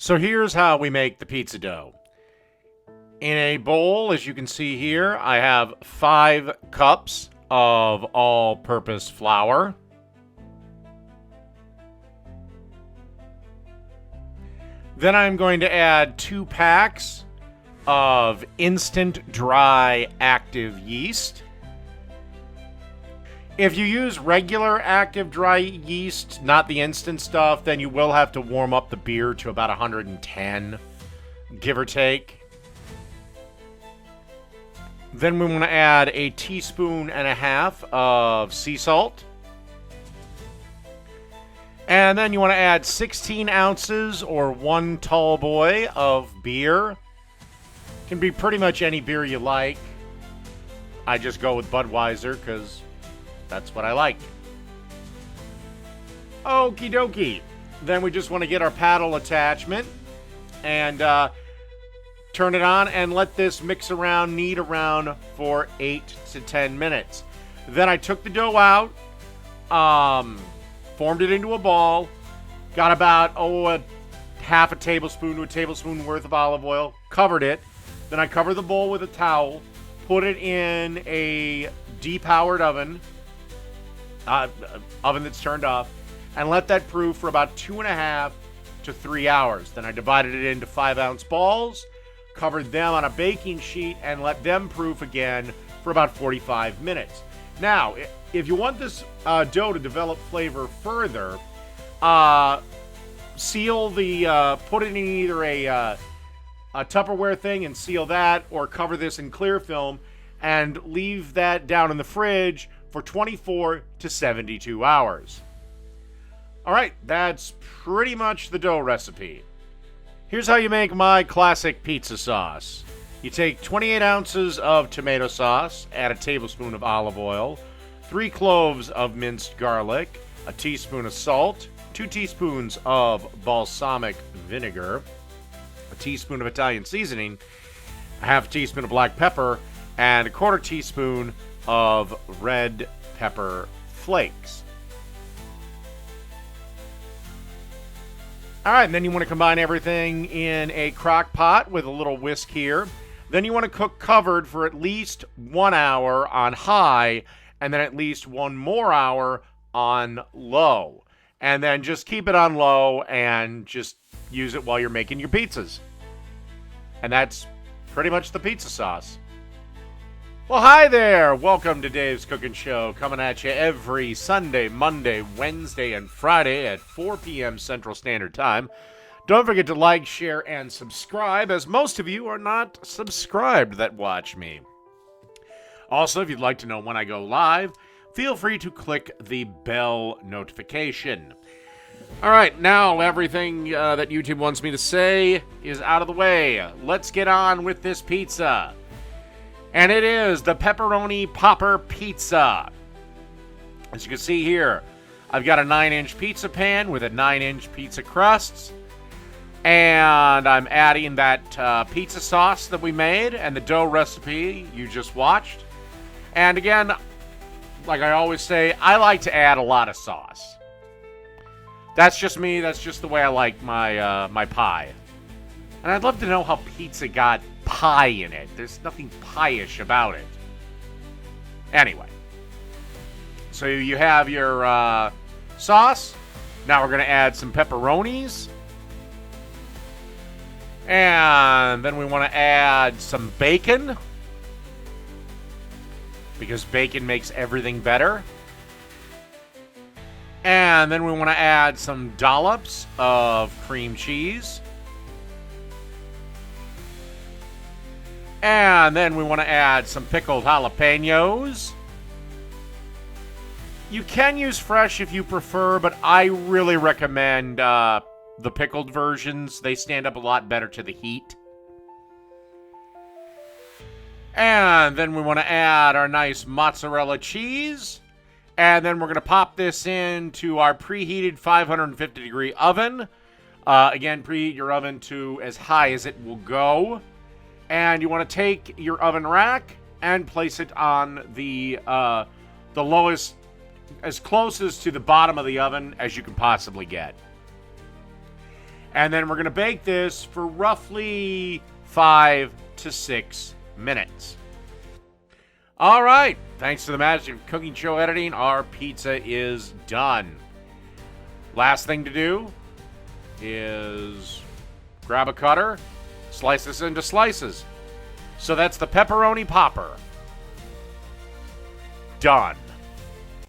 So here's how we make the pizza dough. In a bowl, as you can see here, I have 5 cups of all-purpose flour. Then I'm going to add 2 packs of instant dry active yeast. If you use regular active dry yeast, not the instant stuff, then you will have to warm up the beer to about 110, give or take. Then we want to add a teaspoon and a half of sea salt. And then you want to add 16 ounces or 1 tall boy of beer. Can be pretty much any beer you like. I just go with Budweiser because that's what I like. Okie dokie. Then we just want to get our paddle attachment and turn it on and let this mix around, knead around for 8 to 10 minutes. Then I took the dough out, formed it into a ball, got about, a half a tablespoon to a tablespoon worth of olive oil, covered it. Then I covered the bowl with a towel, put it in a depowered oven, oven that's turned off, and let that proof for about 2.5 to 3 hours. Then I divided it into 5-ounce balls, covered them on a baking sheet, and let them proof again for about 45 minutes. Now, if you want this dough to develop flavor further, seal the, put it in either a Tupperware thing and seal that, or cover this in clear film and leave that down in the fridge for 24 to 72 hours. All right, that's pretty much the dough recipe. Here's how you make my classic pizza sauce. You take 28 ounces of tomato sauce, add a tablespoon of olive oil, 3 cloves of minced garlic, a teaspoon of salt, 2 teaspoons of balsamic vinegar, a teaspoon of Italian seasoning, a half teaspoon of black pepper, and a 1/4 teaspoon of red pepper flakes. All right, and then you want to combine everything in a crock pot with a little whisk here. Then you want to cook covered for at least 1 hour on high, and then at least 1 more hour on low. And then just keep it on low and just use it while you're making your pizzas. And that's pretty much the pizza sauce. Well, hi there. Welcome to Dave's Cooking Show, coming at you every Sunday, Monday, Wednesday, and Friday at 4 p.m. Central Standard Time. Don't forget to like, share, and subscribe, as most of you are not subscribed that watch me. Also, if you'd like to know when I go live, feel free to click the bell notification. All right, now everything that YouTube wants me to say is out of the way. Let's get on with this pizza. And it is the Pepperoni Popper Pizza. As you can see here, I've got a 9-inch pizza pan with a 9-inch pizza crust. And I'm adding that pizza sauce that we made and the dough recipe you just watched. And again, like I always say, I like to add a lot of sauce. That's just me. That's just the way I like my my pie. And I'd love to know how pizza got pie in it. There's nothing pie-ish about it. Anyway. So you have your sauce. Now we're going to add some pepperonis. And then we want to add some bacon, because bacon makes everything better. And then we want to add some dollops of cream cheese. And then we want to add some pickled jalapeños. You can use fresh if you prefer, but I really recommend the pickled versions. They stand up a lot better to the heat. And then we want to add our nice mozzarella cheese. And then we're going to pop this into our preheated 550-degree oven. Again, preheat your oven to as high as it will go. And you want to take your oven rack and place it on the lowest, as close as to the bottom of the oven as you can possibly get. And then we're going to bake this for roughly 5 to 6 minutes. All right. Thanks to the magic of cooking show editing, our pizza is done. Last thing to do is grab a cutter, slice this into slices. So that's the pepperoni popper. Done.